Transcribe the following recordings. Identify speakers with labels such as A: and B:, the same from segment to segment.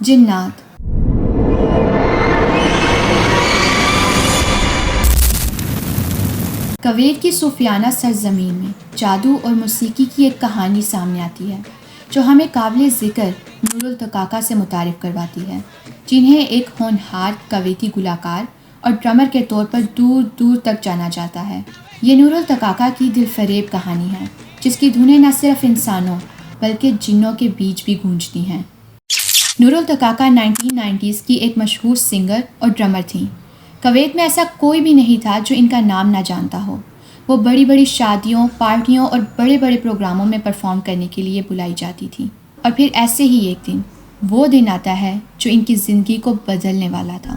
A: جنات۔ کویت کی صوفیانہ سرزمین میں جادو اور موسیقی کی ایک کہانی سامنے آتی ہے جو ہمیں قابل ذکر نور التکاکا سے متعارف کرواتی ہے، جنہیں ایک ہونہار کویتی گلوکار اور ڈرمر کے طور پر دور دور تک جانا جاتا ہے۔ یہ نور التکاکا کی دل فریب کہانی ہے جس کی دھنیں نہ صرف انسانوں بلکہ جنوں کے بیچ بھی گونجتی ہیں۔ نور التکاکا 1990s کی ایک مشہور سنگر اور ڈرمر تھیں۔ کویت میں ایسا کوئی بھی نہیں تھا جو ان کا نام نہ جانتا ہو۔ وہ بڑی بڑی شادیوں، پارٹیوں اور بڑے بڑے پروگراموں میں پرفارم کرنے کے لیے بلائی جاتی تھی۔ اور پھر ایسے ہی ایک دن وہ دن آتا ہے جو ان کی زندگی کو بدلنے والا تھا۔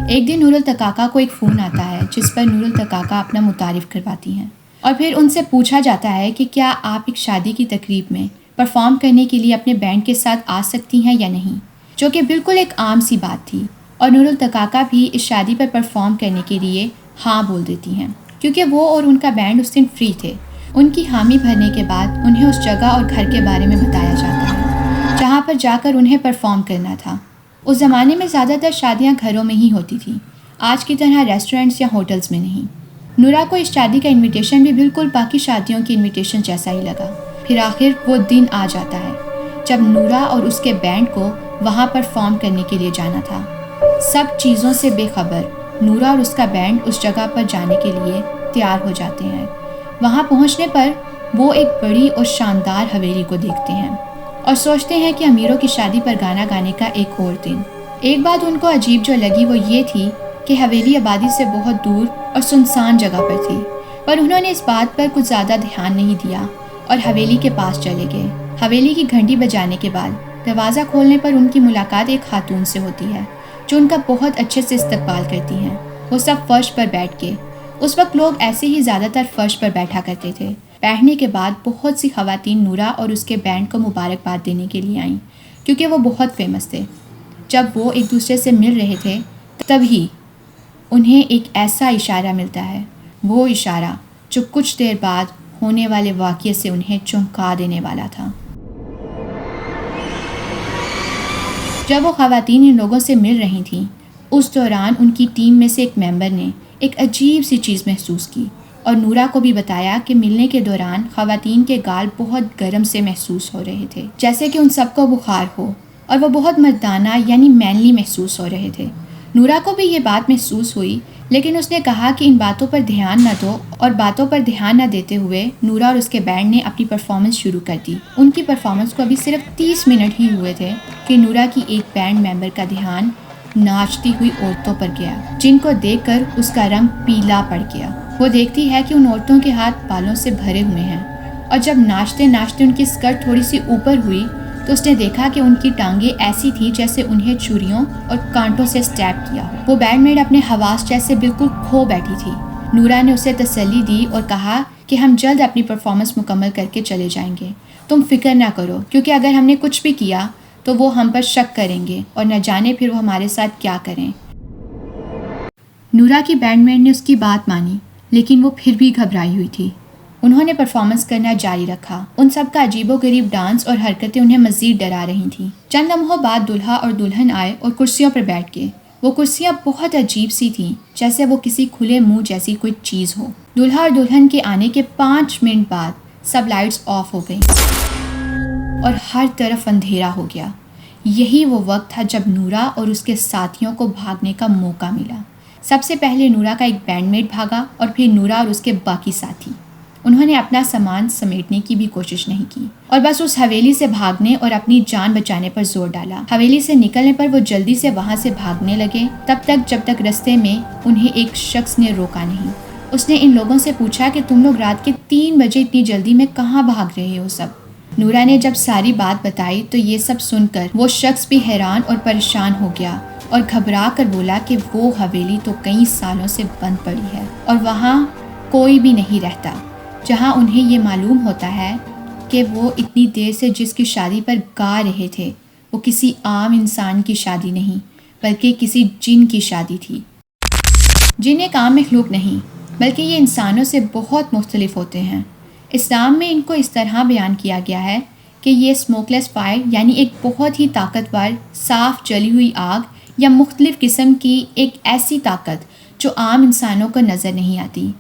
A: ایک دن نور التکاکا کو ایک فون آتا ہے جس پر نور التکاکا اپنا متعارف کرواتی ہیں، اور پھر ان سے پوچھا جاتا ہے کہ کیا آپ ایک شادی کی تقریب میں پرفارم کرنے کے لیے اپنے بینڈ کے ساتھ آ سکتی ہیں یا نہیں، جو کہ بالکل ایک عام سی بات تھی۔ اور نور التکاکا بھی اس شادی پر پرفارم کرنے کے لیے ہاں بول دیتی ہیں کیونکہ وہ اور ان کا بینڈ اس دن فری تھے۔ ان کی حامی بھرنے کے بعد انہیں اس جگہ اور گھر کے بارے میں بتایا جاتا ہے جہاں پر جا کر انہیں پرفارم کرنا تھا۔ اس زمانے میں زیادہ تر شادیاں گھروں میں ہی ہوتی تھیں، آج کی طرح ریسٹورنٹس یا ہوٹلز میں نہیں۔ نورا کو اس شادی کا انویٹیشن بھی بالکل باقی شادیوں کی انویٹیشن جیسا ہی لگا۔ پھر آخر وہ دن آ جاتا ہے جب نورا اور اس کے بینڈ کو وہاں پرفارم کرنے کے لیے جانا تھا۔ سب چیزوں سے بے خبر نورا اور اس کا بینڈ اس جگہ پر جانے کے لیے تیار ہو جاتے ہیں۔ وہاں پہنچنے پر وہ ایک بڑی اور شاندار حویلی کو دیکھتے ہیں اور سوچتے ہیں کہ امیروں کی شادی پر گانا گانے کا ایک اور دن۔ ایک بات ان کو عجیب جو لگی وہ یہ تھی کہ حویلی آبادی سے بہت دور اور سنسان جگہ پر تھی، پر انہوں نے اس بات پر کچھ زیادہ دھیان نہیں دیا اور حویلی کے پاس چلے گئے۔ حویلی کی گھنٹی بجانے کے بعد دروازہ کھولنے پر ان کی ملاقات ایک خاتون سے ہوتی ہے جو ان کا بہت اچھے سے استقبال کرتی ہیں۔ وہ سب فرش پر بیٹھ کے، اس وقت لوگ ایسے ہی زیادہ تر فرش پر بیٹھا کرتے تھے۔ بیٹھنے کے بعد بہت سی خواتین نورا اور اس کے بینڈ کو مبارکباد دینے کے لیے آئیں کیونکہ وہ بہت فیمس تھے۔ جب وہ ایک دوسرے سے مل رہے تھے تبھی انہیں ایک ایسا اشارہ ملتا ہے، وہ اشارہ جو کچھ دیر بعد ہونے والے واقعے سے انہیں چونکا دینے والا تھا۔ جب وہ خواتین ان لوگوں سے مل رہی تھیں اس دوران ان کی ٹیم میں سے ایک ممبر نے ایک عجیب سی چیز محسوس کی اور نورا کو بھی بتایا کہ ملنے کے دوران خواتین کے گال بہت گرم سے محسوس ہو رہے تھے، جیسے کہ ان سب کو بخار ہو، اور وہ بہت مردانہ یعنی مینلی محسوس ہو رہے تھے۔ نورا کو بھی یہ بات محسوس ہوئی، لیکن اس نے کہا کہ ان باتوں پر دھیان نہ دو، اور باتوں پر دھیان نہ دیتے ہوئے نورا اور اس کے بینڈ نے اپنی پرفارمنس شروع کر دی۔ ان کی پرفارمنس کو ابھی صرف 30 منٹ ہی ہوئے تھے کہ نورا کی ایک بینڈ ممبر کا دھیان ناچتی ہوئی عورتوں پر گیا، جن کو دیکھ کر اس کا رنگ پیلا پڑ گیا۔ وہ دیکھتی ہے کہ ان عورتوں کے ہاتھ بالوں سے بھرے ہوئے ہیں، اور جب ناچتے ناچتے ان کی اسکرٹ تھوڑی سی اوپر ہوئی تو اس نے دیکھا کہ ان کی ٹانگیں ایسی تھیں جیسے انہیں چھریوں اور کانٹوں سے اسٹیپ کیا ہو۔ وہ بینڈ میٹ اپنے حواس جیسے بالکل کھو بیٹھی تھی۔ نورا نے اسے تسلی دی اور کہا کہ ہم جلد اپنی پرفارمنس مکمل کر کے چلے جائیں گے، تم فکر نہ کرو، کیونکہ اگر ہم نے کچھ بھی کیا تو وہ ہم پر شک کریں گے اور نہ جانے پھر وہ ہمارے ساتھ کیا کریں۔ نورا کی بینڈ میٹ نے اس کی بات مانی، لیکن وہ پھر بھی گھبرائی ہوئی تھی۔ انہوں نے پرفارمنس کرنا جاری رکھا۔ ان سب کا عجیب و غریب ڈانس اور حرکتیں انہیں مزید ڈرا رہی تھیں۔ چند لمحوں بعد دولہا اور دلہن آئے اور کرسیوں پر بیٹھ گئے۔ وہ کرسیاں بہت عجیب سی تھیں، جیسے وہ کسی کھلے منہ جیسی کوئی چیز ہو۔ دولہا اور دلہن کے آنے کے 5 منٹ بعد سب لائٹس آف ہو گئیں اور ہر طرف اندھیرا ہو گیا۔ یہی وہ وقت تھا جب نورا اور اس کے ساتھیوں کو بھاگنے کا موقع ملا۔ سب سے پہلے نورا کا ایک بینڈ میٹ بھاگا اور پھر نورا اور اس کے باقی ساتھی۔ انہوں نے اپنا سامان سمیٹنے کی بھی کوشش نہیں کی اور بس اس حویلی سے بھاگنے اور اپنی جان بچانے پر زور ڈالا۔ حویلی سے نکلنے پر وہ جلدی سے وہاں سے بھاگنے لگے، تب تک جب تک رستے میں انہیں ایک شخص نے روکا نہیں۔ اس نے ان لوگوں سے پوچھا کہ تم لوگ رات کے 3 بجے اتنی جلدی میں کہاں بھاگ رہے ہو سب؟ نورا نے جب ساری بات بتائی تو یہ سب سن کر وہ شخص بھی حیران اور پریشان ہو گیا اور گھبرا کر بولا کہ وہ حویلی تو کئی سالوں سے بند پڑی ہے اور وہاں کوئی بھی نہیں رہتا، جہاں انہیں یہ معلوم ہوتا ہے کہ وہ اتنی دیر سے جس کی شادی پر گا رہے تھے وہ کسی عام انسان کی شادی نہیں بلکہ کسی جن کی شادی تھی۔ جن ایک عام مخلوق نہیں بلکہ یہ انسانوں سے بہت مختلف ہوتے ہیں۔ اسلام میں ان کو اس طرح بیان کیا گیا ہے کہ یہ اسموک لیس فائر یعنی ایک بہت ہی طاقتور صاف جلی ہوئی آگ یا مختلف قسم کی ایک ایسی طاقت جو عام انسانوں کو نظر نہیں آتی۔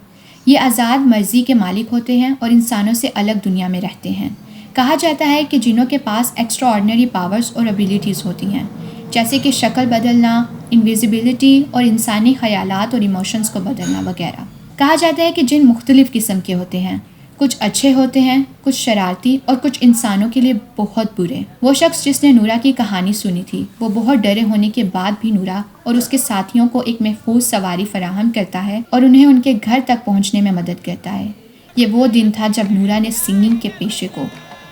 A: یہ آزاد مرضی کے مالک ہوتے ہیں اور انسانوں سے الگ دنیا میں رہتے ہیں۔ کہا جاتا ہے کہ جنوں کے پاس ایکسٹرا آرڈنری پاورز اور ابیلیٹیز ہوتی ہیں، جیسے کہ شکل بدلنا، انویزیبلٹی اور انسانی خیالات اور ایموشنز کو بدلنا وغیرہ۔ کہا جاتا ہے کہ جن مختلف قسم کے ہوتے ہیں، کچھ اچھے ہوتے ہیں، کچھ شرارتی اور کچھ انسانوں کے لیے بہت برے۔ وہ شخص جس نے نورا کی کہانی سنی تھی، وہ بہت ڈرے ہونے کے بعد بھی نورا اور اس کے ساتھیوں کو ایک محفوظ سواری فراہم کرتا ہے اور انہیں ان کے گھر تک پہنچنے میں مدد کرتا ہے۔ یہ وہ دن تھا جب نورا نے سنگنگ کے پیشے کو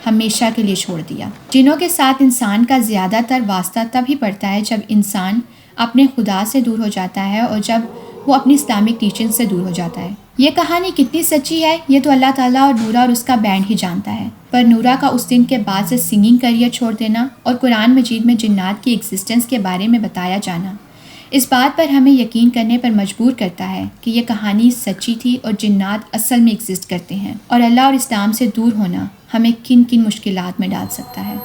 A: ہمیشہ کے لیے چھوڑ دیا۔ جنوں کے ساتھ انسان کا زیادہ تر واسطہ تب ہی پڑتا ہے جب انسان اپنے خدا سے دور ہو جاتا ہے اور جب وہ اپنی اسلامک ٹیچنگ سے دور ہو جاتا ہے۔ یہ کہانی کتنی سچی ہے یہ تو اللہ تعالیٰ اور نورا اور اس کا بینڈ ہی جانتا ہے، پر نورا کا اس دن کے بعد سے سنگنگ کیریئر چھوڑ دینا اور قرآن مجید میں جنات کی ایگزسٹنس کے بارے میں بتایا جانا اس بات پر ہمیں یقین کرنے پر مجبور کرتا ہے کہ یہ کہانی سچی تھی اور جنات اصل میں ایگزسٹ کرتے ہیں، اور اللہ اور اسلام سے دور ہونا ہمیں کن کن مشکلات میں ڈال سکتا ہے۔